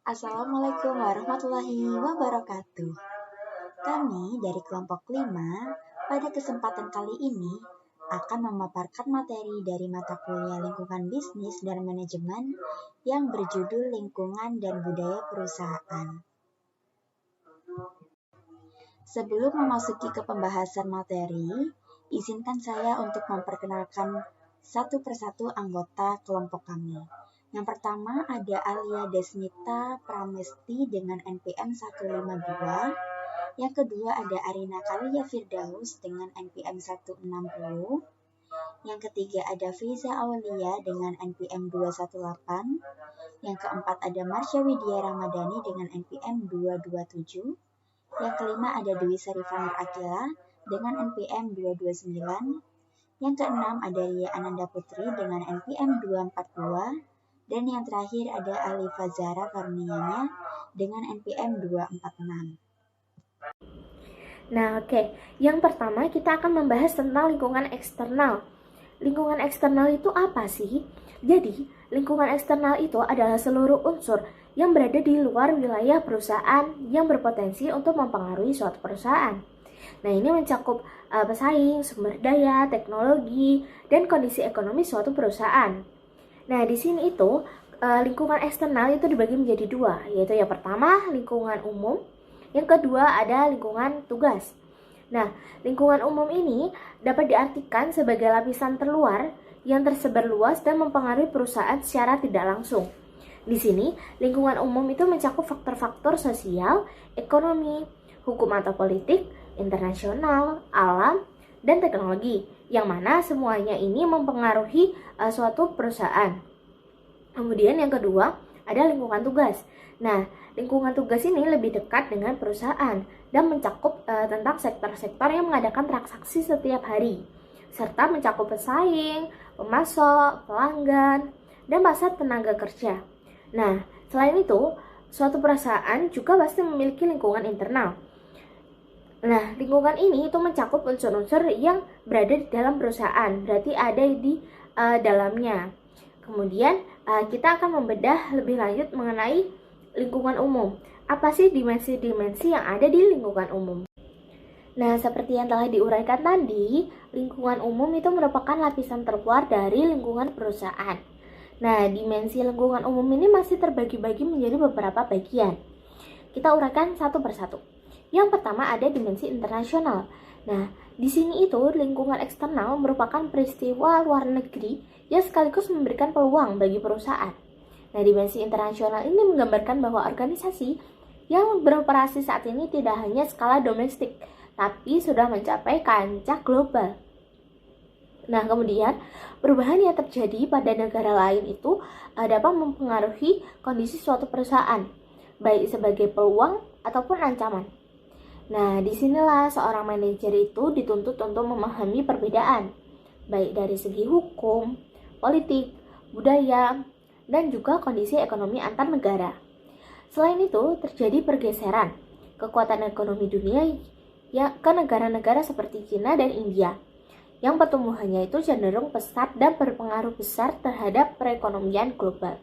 Assalamualaikum warahmatullahi wabarakatuh. Kami dari kelompok 5 pada kesempatan kali ini akan memaparkan materi dari mata kuliah Lingkungan Bisnis dan Manajemen yang berjudul Lingkungan dan Budaya Perusahaan. Sebelum memasuki ke pembahasan materi, izinkan saya untuk memperkenalkan satu persatu anggota kelompok kami. Yang pertama ada Alia Desmita Pramesti dengan NPM 152. Yang kedua ada Arina Kalia Firdaus dengan NPM 160. Yang ketiga ada Fiza Aulia dengan NPM 218. Yang keempat ada Marsha Widya Ramadhani dengan NPM 227. Yang kelima ada Dwi Sarifah Akila dengan NPM 229. Yang keenam ada Ria Ananda Putri dengan NPM 242. Dan yang terakhir ada Alifa Zara Karnianya dengan NPM 246. Nah, oke. Yang pertama kita akan membahas tentang lingkungan eksternal. Lingkungan eksternal itu apa sih? Jadi, lingkungan eksternal itu adalah seluruh unsur yang berada di luar wilayah perusahaan yang berpotensi untuk mempengaruhi suatu perusahaan. Nah, ini mencakup pesaing, sumber daya, teknologi, dan kondisi ekonomi suatu perusahaan. Nah, di sini itu lingkungan eksternal itu dibagi menjadi dua, yaitu yang pertama lingkungan umum, yang kedua ada lingkungan tugas. Nah, lingkungan umum ini dapat diartikan sebagai lapisan terluar yang tersebar luas dan mempengaruhi perusahaan secara tidak langsung. Di sini, lingkungan umum itu mencakup faktor-faktor sosial, ekonomi, hukum atau politik, internasional, alam, dan teknologi, yang mana semuanya ini mempengaruhi suatu perusahaan. Kemudian yang kedua, ada lingkungan tugas. Nah, lingkungan tugas ini lebih dekat dengan perusahaan dan mencakup tentang sektor-sektor yang mengadakan transaksi setiap hari, serta mencakup pesaing, pemasok, pelanggan, dan pasar tenaga kerja. Nah, selain itu, suatu perusahaan juga pasti memiliki lingkungan internal. Nah, lingkungan ini itu mencakup unsur-unsur yang berada di dalam perusahaan, berarti ada di dalamnya. Kemudian, kita akan membedah lebih lanjut mengenai lingkungan umum. Apa sih dimensi-dimensi yang ada di lingkungan umum? Nah, seperti yang telah diuraikan tadi, lingkungan umum itu merupakan lapisan terluar dari lingkungan perusahaan. Nah, dimensi lingkungan umum ini masih terbagi-bagi menjadi beberapa bagian. Kita uraikan satu persatu. Yang pertama ada dimensi internasional. Nah, di sini itu lingkungan eksternal merupakan peristiwa luar negeri yang sekaligus memberikan peluang bagi perusahaan. Nah, dimensi internasional ini menggambarkan bahwa organisasi yang beroperasi saat ini tidak hanya skala domestik, tapi sudah mencapai kancah global. Nah, kemudian perubahan yang terjadi pada negara lain itu dapat mempengaruhi kondisi suatu perusahaan, baik sebagai peluang ataupun ancaman. Nah, disinilah seorang manajer itu dituntut untuk memahami perbedaan, baik dari segi hukum, politik, budaya, dan juga kondisi ekonomi antar negara. Selain itu, terjadi pergeseran kekuatan ekonomi dunia ke negara-negara seperti China dan India, yang pertumbuhannya itu cenderung pesat dan berpengaruh besar terhadap perekonomian global.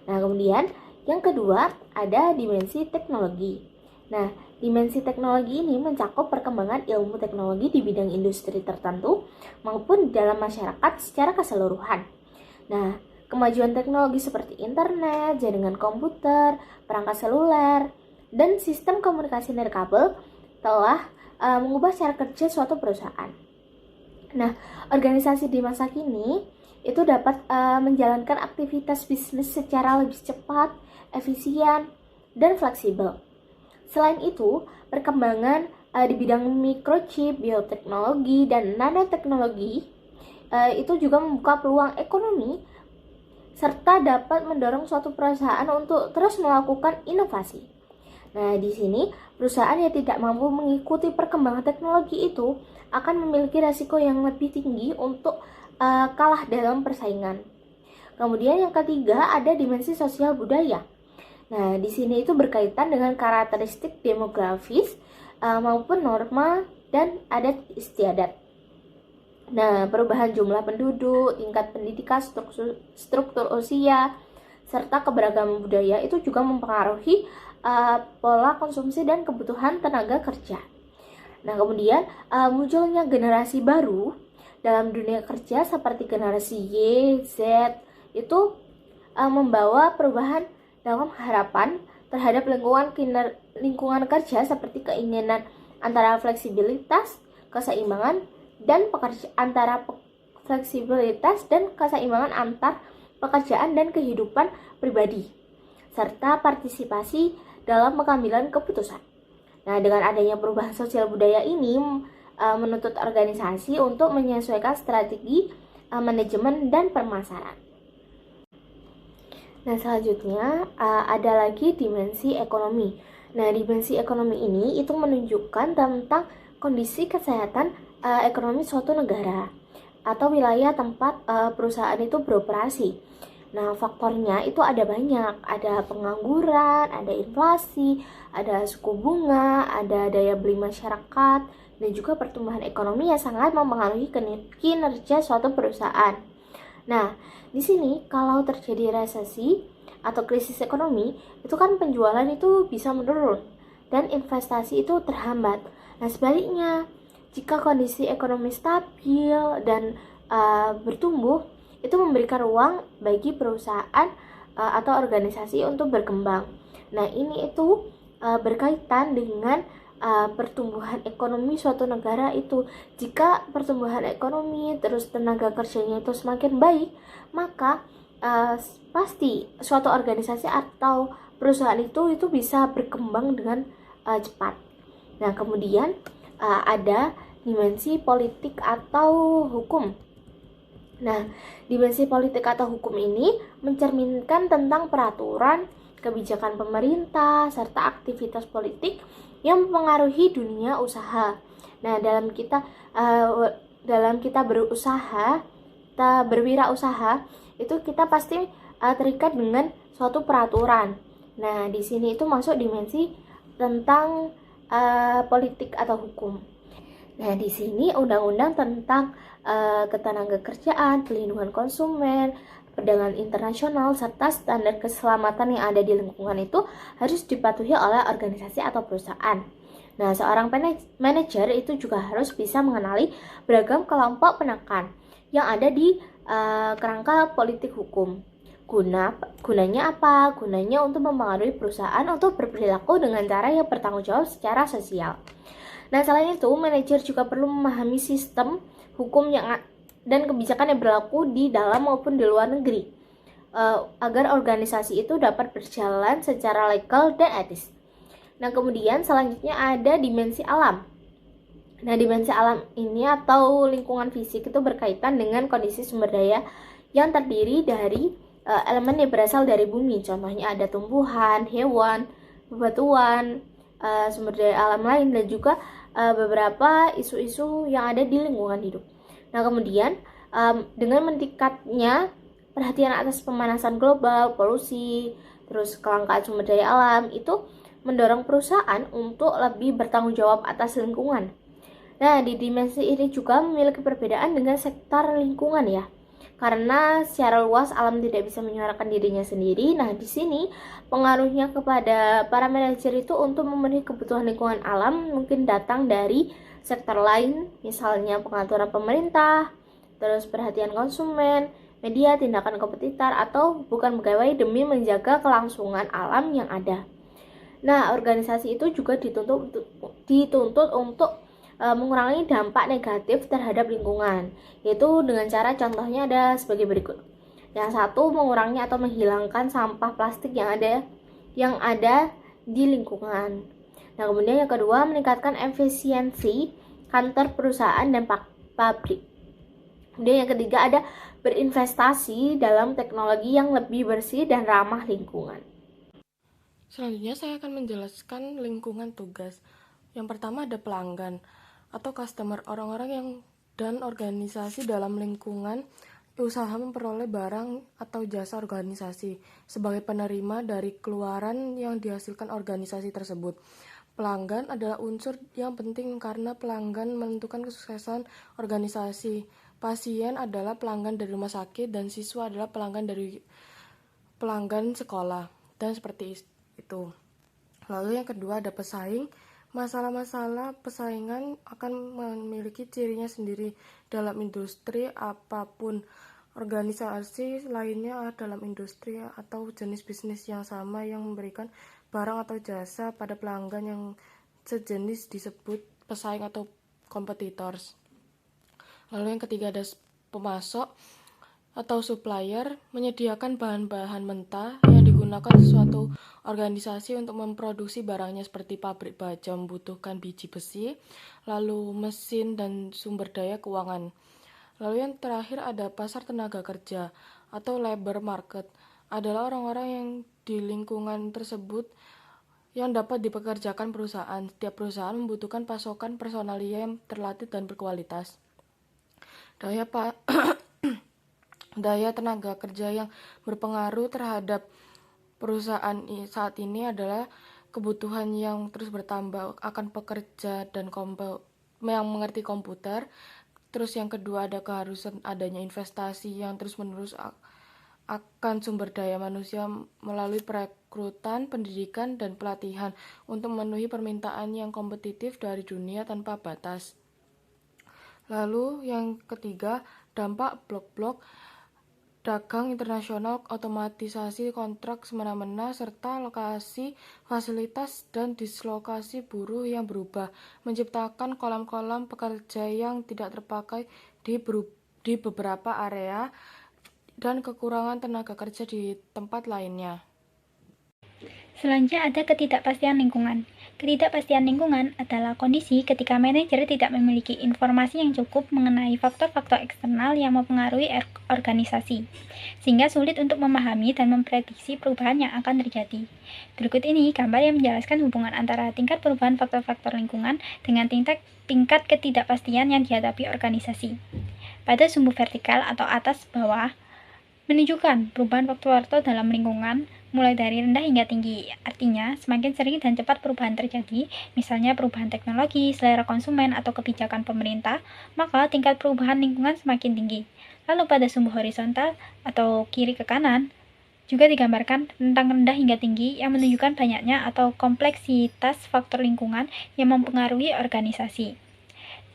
Nah, kemudian yang kedua ada dimensi teknologi. Nah, dimensi teknologi ini mencakup perkembangan ilmu teknologi di bidang industri tertentu maupun dalam masyarakat secara keseluruhan. Nah, kemajuan teknologi seperti internet, jaringan komputer, perangkat seluler, dan sistem komunikasi nirkabel telah mengubah cara kerja suatu perusahaan. Nah, organisasi di masa kini itu dapat menjalankan aktivitas bisnis secara lebih cepat, efisien, dan fleksibel. Selain itu, perkembangan di bidang microchip, bioteknologi, dan nanoteknologi itu juga membuka peluang ekonomi serta dapat mendorong suatu perusahaan untuk terus melakukan inovasi. Nah, di sini perusahaan yang tidak mampu mengikuti perkembangan teknologi itu akan memiliki risiko yang lebih tinggi untuk kalah dalam persaingan. Kemudian yang ketiga ada dimensi sosial budaya. Nah, di sini itu berkaitan dengan karakteristik demografis maupun norma dan adat istiadat. Nah, perubahan jumlah penduduk, tingkat pendidikan, struktur usia, serta keberagaman budaya itu juga mempengaruhi pola konsumsi dan kebutuhan tenaga kerja. Nah, kemudian munculnya generasi baru dalam dunia kerja seperti generasi Y, Z itu membawa perubahan dalam harapan terhadap lingkungan kerja seperti keinginan antara fleksibilitas, keseimbangan dan fleksibilitas dan keseimbangan antar pekerjaan dan kehidupan pribadi serta partisipasi dalam pengambilan keputusan. Nah, dengan adanya perubahan sosial budaya ini menuntut organisasi untuk menyesuaikan strategi manajemen dan pemasaran. Nah, selanjutnya ada lagi dimensi ekonomi. Nah, dimensi ekonomi ini itu menunjukkan tentang kondisi kesehatan ekonomi suatu negara atau wilayah tempat perusahaan itu beroperasi. Nah, faktornya itu ada banyak, ada pengangguran, ada inflasi, ada suku bunga, ada daya beli masyarakat, dan juga pertumbuhan ekonomi yang sangat mempengaruhi kinerja suatu perusahaan. Nah, di sini kalau terjadi resesi atau krisis ekonomi, itu kan penjualan itu bisa menurun dan investasi itu terhambat. Nah, sebaliknya, jika kondisi ekonomi stabil dan bertumbuh, itu memberikan ruang bagi perusahaan atau organisasi untuk berkembang. Nah, ini itu berkaitan dengan pertumbuhan ekonomi suatu negara itu. Jika pertumbuhan ekonomi terus tenaga kerjanya itu semakin baik, maka pasti suatu organisasi atau perusahaan itu bisa berkembang dengan cepat. Nah, kemudian ada dimensi politik atau hukum. Nah, dimensi politik atau hukum ini mencerminkan tentang peraturan, kebijakan pemerintah, serta aktivitas politik yang mempengaruhi dunia usaha. Nah, dalam kita berusaha, kita berwirausaha, itu kita pasti terikat dengan suatu peraturan. Nah, di sini itu masuk dimensi tentang politik atau hukum. Nah, di sini undang-undang tentang ketenagakerjaan, pelindungan konsumen, perdagangan internasional, serta standar keselamatan yang ada di lingkungan itu harus dipatuhi oleh organisasi atau perusahaan. Nah, seorang manajer itu juga harus bisa mengenali beragam kelompok penekan yang ada di kerangka politik hukum. Gunanya apa? Gunanya untuk mempengaruhi perusahaan untuk berperilaku dengan cara yang bertanggung jawab secara sosial. Nah, selain itu, manajer juga perlu memahami sistem hukum dan kebijakan yang berlaku di dalam maupun di luar negeri agar organisasi itu dapat berjalan secara legal dan etis. Nah, kemudian selanjutnya ada dimensi alam. Nah, dimensi alam ini atau lingkungan fisik itu berkaitan dengan kondisi sumber daya yang terdiri dari elemen yang berasal dari bumi. Contohnya ada tumbuhan, hewan, bebatuan, sumber daya alam lain, dan juga beberapa isu-isu yang ada di lingkungan hidup. Nah, kemudian dengan meningkatnya perhatian atas pemanasan global, polusi, terus kelangkaan sumber daya alam, itu mendorong perusahaan untuk lebih bertanggung jawab atas lingkungan. Nah, di dimensi ini juga memiliki perbedaan dengan sektor lingkungan ya. Karena secara luas alam tidak bisa menyuarakan dirinya sendiri. Nah, di sini pengaruhnya kepada para manajer itu untuk memenuhi kebutuhan lingkungan alam mungkin datang dari sektor lain, misalnya pengaturan pemerintah, terus perhatian konsumen, media, tindakan kompetitor, atau bukan pegawai demi menjaga kelangsungan alam yang ada. Nah, organisasi itu juga dituntut untuk mengurangi dampak negatif terhadap lingkungan, yaitu dengan cara contohnya ada sebagai berikut. Yang satu, mengurangi atau menghilangkan sampah plastik yang ada di lingkungan. Nah, kemudian yang kedua, meningkatkan efisiensi kantor perusahaan dan pabrik. Kemudian yang ketiga ada berinvestasi dalam teknologi yang lebih bersih dan ramah lingkungan. Selanjutnya saya akan menjelaskan lingkungan tugas. Yang pertama ada pelanggan atau customer, orang-orang dan organisasi dalam lingkungan usaha memperoleh barang atau jasa organisasi sebagai penerima dari keluaran yang dihasilkan organisasi tersebut. Pelanggan adalah unsur yang penting karena pelanggan menentukan kesuksesan organisasi. Pasien adalah pelanggan dari rumah sakit dan siswa adalah pelanggan dari pelanggan sekolah, dan seperti itu. Lalu yang kedua ada pesaing. Masalah-masalah persaingan akan memiliki cirinya sendiri dalam industri apapun. Organisasi lainnya dalam industri atau jenis bisnis yang sama yang memberikan barang atau jasa pada pelanggan yang sejenis disebut pesaing atau competitors. Lalu yang ketiga ada pemasok atau supplier, menyediakan bahan-bahan mentah yang digunakan suatu organisasi untuk memproduksi barangnya seperti pabrik baja membutuhkan biji besi, lalu mesin dan sumber daya keuangan. Lalu yang terakhir ada pasar tenaga kerja atau labor market, adalah orang-orang yang di lingkungan tersebut yang dapat dipekerjakan perusahaan. Setiap perusahaan membutuhkan pasokan personalia yang terlatih dan berkualitas. Daya tenaga kerja yang berpengaruh terhadap perusahaan saat ini adalah kebutuhan yang terus bertambah akan pekerja dan yang mengerti komputer. Terus yang kedua ada keharusan adanya investasi yang terus-menerus akan sumber daya manusia melalui perekrutan, pendidikan, dan pelatihan untuk memenuhi permintaan yang kompetitif dari dunia tanpa batas. Lalu yang ketiga, dampak blok-blok dagang internasional, otomatisasi kontrak semena-mena, serta lokasi, fasilitas, dan dislokasi buruh yang berubah, menciptakan kolam-kolam pekerja yang tidak terpakai di beberapa area, dan kekurangan tenaga kerja di tempat lainnya. Selanjutnya ada ketidakpastian lingkungan. Ketidakpastian lingkungan adalah kondisi ketika manajer tidak memiliki informasi yang cukup mengenai faktor-faktor eksternal yang mempengaruhi organisasi, sehingga sulit untuk memahami dan memprediksi perubahan yang akan terjadi. Berikut ini gambar yang menjelaskan hubungan antara tingkat perubahan faktor-faktor lingkungan dengan tingkat ketidakpastian yang dihadapi organisasi. Pada sumbu vertikal atau atas bawah, menunjukkan perubahan faktor-faktor dalam lingkungan mulai dari rendah hingga tinggi. Artinya, semakin sering dan cepat perubahan terjadi, misalnya perubahan teknologi, selera konsumen, atau kebijakan pemerintah, maka tingkat perubahan lingkungan semakin tinggi. Lalu pada sumbu horizontal atau kiri ke kanan, juga digambarkan tentang rendah hingga tinggi yang menunjukkan banyaknya atau kompleksitas faktor lingkungan yang mempengaruhi organisasi.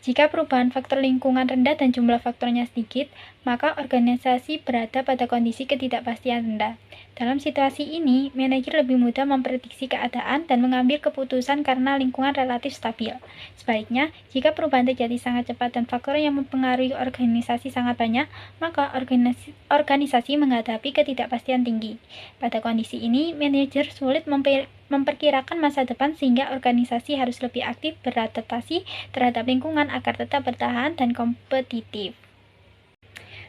Jika perubahan faktor lingkungan rendah dan jumlah faktornya sedikit, maka organisasi berada pada kondisi ketidakpastian rendah. Dalam situasi ini, manajer lebih mudah memprediksi keadaan dan mengambil keputusan karena lingkungan relatif stabil. Sebaliknya, jika perubahan terjadi sangat cepat dan faktor yang mempengaruhi organisasi sangat banyak, maka organisasi menghadapi ketidakpastian tinggi. Pada kondisi ini, manajer sulit memperkirakan masa depan sehingga organisasi harus lebih aktif beradaptasi terhadap lingkungan agar tetap bertahan dan kompetitif.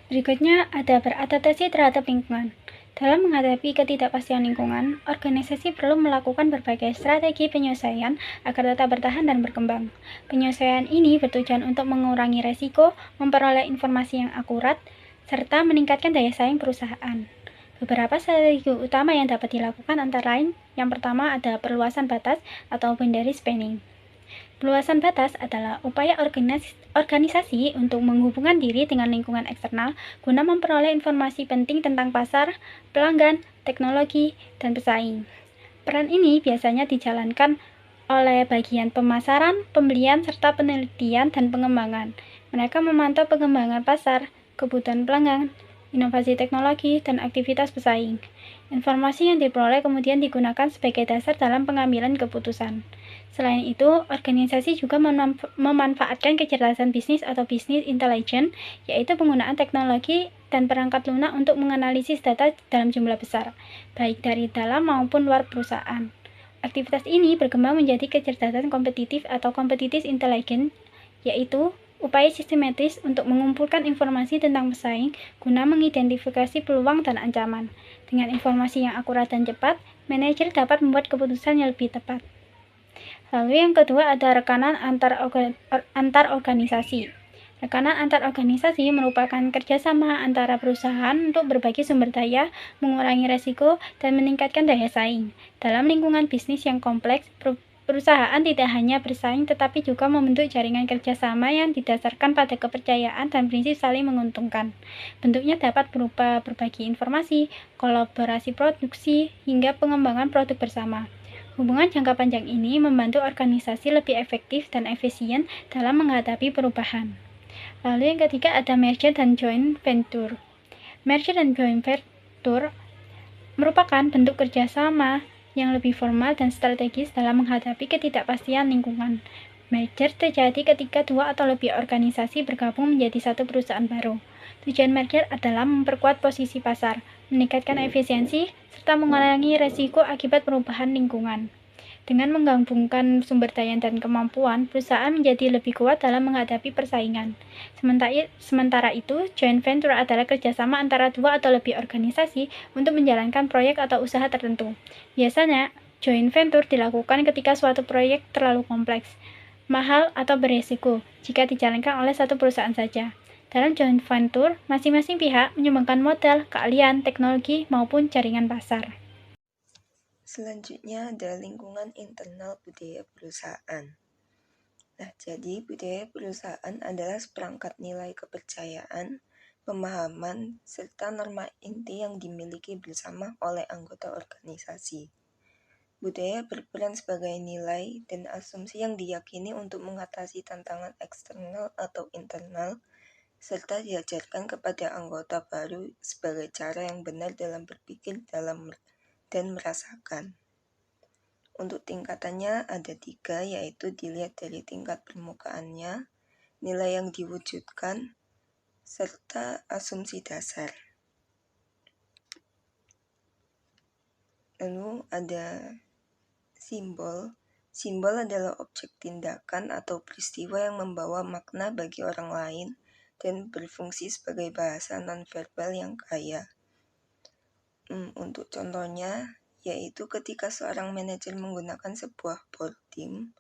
Berikutnya ada beradaptasi terhadap lingkungan. Dalam menghadapi ketidakpastian lingkungan, organisasi perlu melakukan berbagai strategi penyesuaian agar tetap bertahan dan berkembang. Penyesuaian ini bertujuan untuk mengurangi resiko, memperoleh informasi yang akurat, serta meningkatkan daya saing perusahaan. Beberapa strategi utama yang dapat dilakukan antara lain, yang pertama ada perluasan batas atau boundary spanning. Perluasan batas adalah upaya organisasi untuk menghubungkan diri dengan lingkungan eksternal guna memperoleh informasi penting tentang pasar, pelanggan, teknologi, dan pesaing. Peran ini biasanya dijalankan oleh bagian pemasaran, pembelian, serta penelitian dan pengembangan. Mereka memantau pengembangan pasar, kebutuhan pelanggan, inovasi teknologi, dan aktivitas pesaing. Informasi yang diperoleh kemudian digunakan sebagai dasar dalam pengambilan keputusan. Selain itu, organisasi juga memanfaatkan kecerdasan bisnis atau business intelligence, yaitu penggunaan teknologi dan perangkat lunak untuk menganalisis data dalam jumlah besar, baik dari dalam maupun luar perusahaan. Aktivitas ini berkembang menjadi kecerdasan kompetitif atau competitive intelligence, yaitu upaya sistematis untuk mengumpulkan informasi tentang pesaing guna mengidentifikasi peluang dan ancaman. Dengan informasi yang akurat dan cepat, manajer dapat membuat keputusan yang lebih tepat. Lalu yang kedua ada rekanan antar organisasi. Rekanan antar organisasi merupakan kerjasama antara perusahaan untuk berbagi sumber daya, mengurangi resiko, dan meningkatkan daya saing. Dalam lingkungan bisnis yang kompleks, Perusahaan tidak hanya bersaing tetapi juga membentuk jaringan kerjasama yang didasarkan pada kepercayaan dan prinsip saling menguntungkan. Bentuknya dapat berupa berbagi informasi, kolaborasi produksi, hingga pengembangan produk bersama. Hubungan jangka panjang ini membantu organisasi lebih efektif dan efisien dalam menghadapi perubahan. Lalu yang ketiga ada merger dan joint venture. Merger dan joint venture merupakan bentuk kerjasama yang lebih formal dan strategis dalam menghadapi ketidakpastian lingkungan. Merger terjadi ketika dua atau lebih organisasi bergabung menjadi satu perusahaan baru. Tujuan merger adalah memperkuat posisi pasar, meningkatkan efisiensi, serta mengurangi resiko akibat perubahan lingkungan. Dengan menggabungkan sumber daya dan kemampuan, perusahaan menjadi lebih kuat dalam menghadapi persaingan. Sementara itu, joint venture adalah kerjasama antara dua atau lebih organisasi untuk menjalankan proyek atau usaha tertentu. Biasanya, joint venture dilakukan ketika suatu proyek terlalu kompleks, mahal, atau beresiko jika dijalankan oleh satu perusahaan saja. Dalam joint venture, masing-masing pihak menyumbangkan modal, keahlian, teknologi, maupun jaringan pasar. Selanjutnya ada lingkungan internal budaya perusahaan. Nah, jadi budaya perusahaan adalah seperangkat nilai kepercayaan, pemahaman, serta norma inti yang dimiliki bersama oleh anggota organisasi. Budaya berperan sebagai nilai dan asumsi yang diyakini untuk mengatasi tantangan eksternal atau internal, serta diajarkan kepada anggota baru sebagai cara yang benar dalam berpikir dan merasakan. Untuk tingkatannya ada 3, yaitu dilihat dari tingkat permukaannya, nilai yang diwujudkan, serta asumsi dasar. Lalu ada simbol. Simbol adalah objek tindakan atau peristiwa yang membawa makna bagi orang lain dan berfungsi sebagai bahasa nonverbal yang kaya. Untuk contohnya, yaitu ketika seorang manajer menggunakan sebuah board team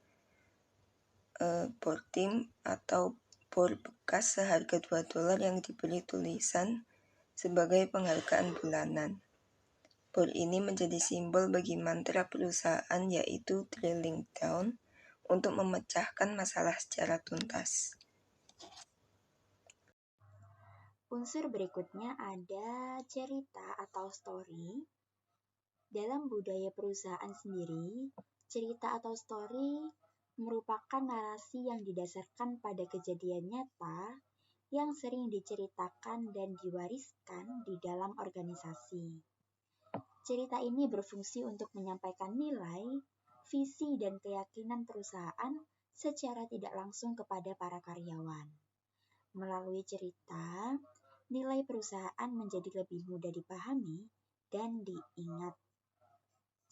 atau board bekas seharga $2 yang diberi tulisan sebagai penghargaan bulanan. Board ini menjadi simbol bagi mantra perusahaan, yaitu drilling down, untuk memecahkan masalah secara tuntas. Unsur berikutnya ada cerita atau story. Dalam budaya perusahaan sendiri, cerita atau story merupakan narasi yang didasarkan pada kejadian nyata yang sering diceritakan dan diwariskan di dalam organisasi. Cerita ini berfungsi untuk menyampaikan nilai, visi, dan keyakinan perusahaan secara tidak langsung kepada para karyawan. Melalui cerita, nilai perusahaan menjadi lebih mudah dipahami dan diingat.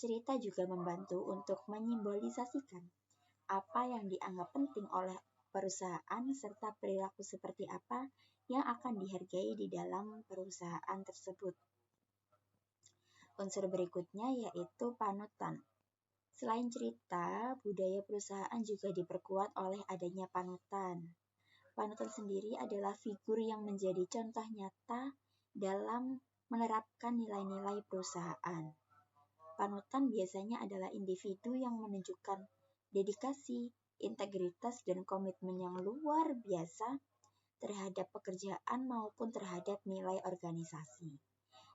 Cerita juga membantu untuk menyimbolisasikan apa yang dianggap penting oleh perusahaan serta perilaku seperti apa yang akan dihargai di dalam perusahaan tersebut. Unsur berikutnya yaitu panutan. Selain cerita, budaya perusahaan juga diperkuat oleh adanya panutan. Panutan sendiri adalah figur yang menjadi contoh nyata dalam menerapkan nilai-nilai perusahaan. Panutan biasanya adalah individu yang menunjukkan dedikasi, integritas, dan komitmen yang luar biasa terhadap pekerjaan maupun terhadap nilai organisasi.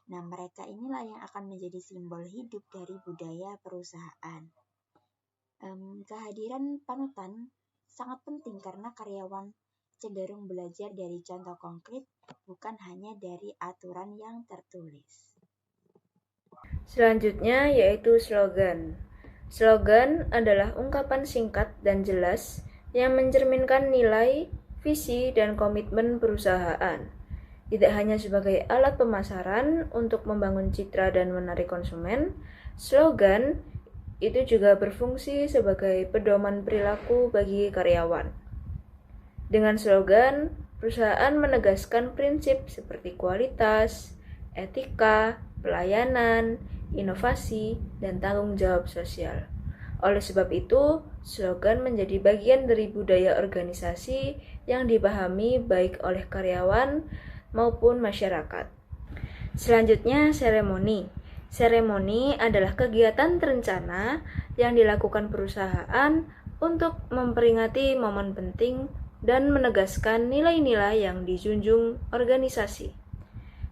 Nah, mereka inilah yang akan menjadi simbol hidup dari budaya perusahaan. Kehadiran panutan sangat penting karena karyawan cenderung belajar dari contoh konkret, bukan hanya dari aturan yang tertulis. Selanjutnya yaitu slogan. Slogan adalah ungkapan singkat dan jelas yang mencerminkan nilai, visi, dan komitmen perusahaan. Tidak hanya sebagai alat pemasaran untuk membangun citra dan menarik konsumen, slogan itu juga berfungsi sebagai pedoman perilaku bagi karyawan. Dengan slogan, perusahaan menegaskan prinsip seperti kualitas, etika, pelayanan, inovasi, dan tanggung jawab sosial. Oleh sebab itu, slogan menjadi bagian dari budaya organisasi yang dipahami baik oleh karyawan maupun masyarakat. Selanjutnya, seremoni. Seremoni adalah kegiatan terencana yang dilakukan perusahaan untuk memperingati momen penting dan menegaskan nilai-nilai yang dijunjung organisasi.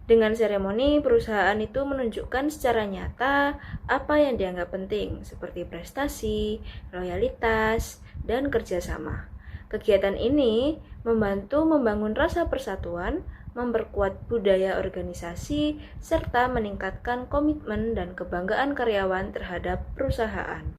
Dengan seremoni, perusahaan itu menunjukkan secara nyata apa yang dianggap penting, seperti prestasi, loyalitas, dan kerjasama. Kegiatan ini membantu membangun rasa persatuan, memperkuat budaya organisasi, serta meningkatkan komitmen dan kebanggaan karyawan terhadap perusahaan.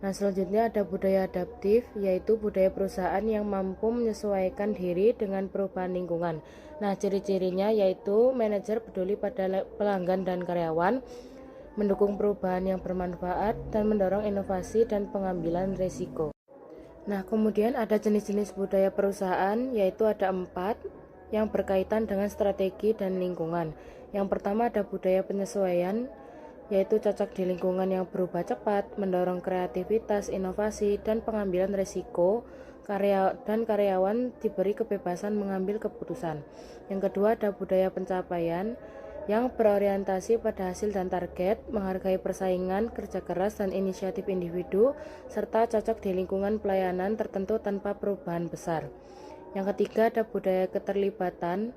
Nah, selanjutnya ada budaya adaptif, yaitu budaya perusahaan yang mampu menyesuaikan diri dengan perubahan lingkungan. Nah, ciri-cirinya yaitu manajer peduli pada pelanggan dan karyawan, mendukung perubahan yang bermanfaat, dan mendorong inovasi dan pengambilan risiko. Nah, kemudian ada jenis-jenis budaya perusahaan, yaitu ada 4 yang berkaitan dengan strategi dan lingkungan. Yang pertama ada budaya penyesuaian, yaitu cocok di lingkungan yang berubah cepat, mendorong kreativitas, inovasi, dan pengambilan risiko, dan karyawan diberi kebebasan mengambil keputusan. Yang kedua ada budaya pencapaian, yang berorientasi pada hasil dan target, menghargai persaingan, kerja keras, dan inisiatif individu, serta cocok di lingkungan pelayanan tertentu tanpa perubahan besar. Yang ketiga ada budaya keterlibatan,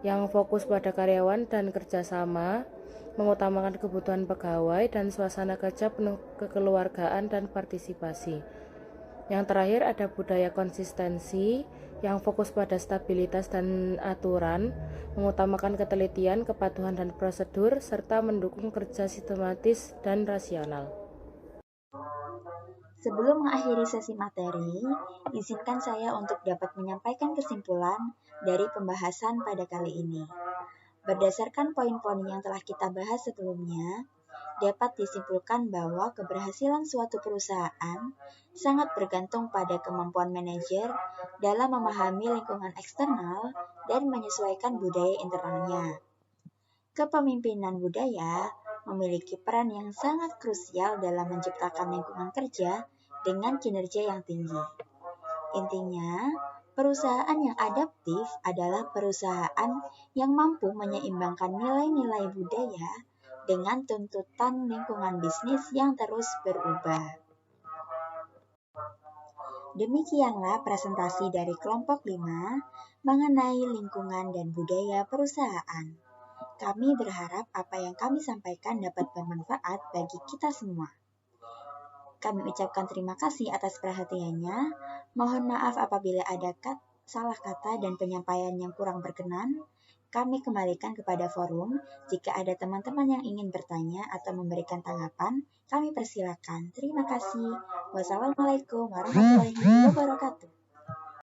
yang fokus pada karyawan dan kerjasama, mengutamakan kebutuhan pegawai dan suasana kerja penuh kekeluargaan dan partisipasi. Yang terakhir ada budaya konsistensi, yang fokus pada stabilitas dan aturan, mengutamakan ketelitian, kepatuhan dan prosedur, serta mendukung kerja sistematis dan rasional. Sebelum mengakhiri sesi materi, izinkan saya untuk dapat menyampaikan kesimpulan dari pembahasan pada kali ini. Berdasarkan poin-poin yang telah kita bahas sebelumnya, dapat disimpulkan bahwa keberhasilan suatu perusahaan sangat bergantung pada kemampuan manajer dalam memahami lingkungan eksternal dan menyesuaikan budaya internalnya. Kepemimpinan budaya memiliki peran yang sangat krusial dalam menciptakan lingkungan kerja dengan kinerja yang tinggi. Intinya, perusahaan yang adaptif adalah perusahaan yang mampu menyeimbangkan nilai-nilai budaya dengan tuntutan lingkungan bisnis yang terus berubah. Demikianlah presentasi dari kelompok 5 mengenai lingkungan dan budaya perusahaan. Kami berharap apa yang kami sampaikan dapat bermanfaat bagi kita semua. Kami ucapkan terima kasih atas perhatiannya. Mohon maaf apabila ada salah kata dan penyampaian yang kurang berkenan. Kami kembalikan kepada forum. Jika ada teman-teman yang ingin bertanya atau memberikan tanggapan, kami persilakan. Terima kasih. Wassalamualaikum warahmatullahi wabarakatuh.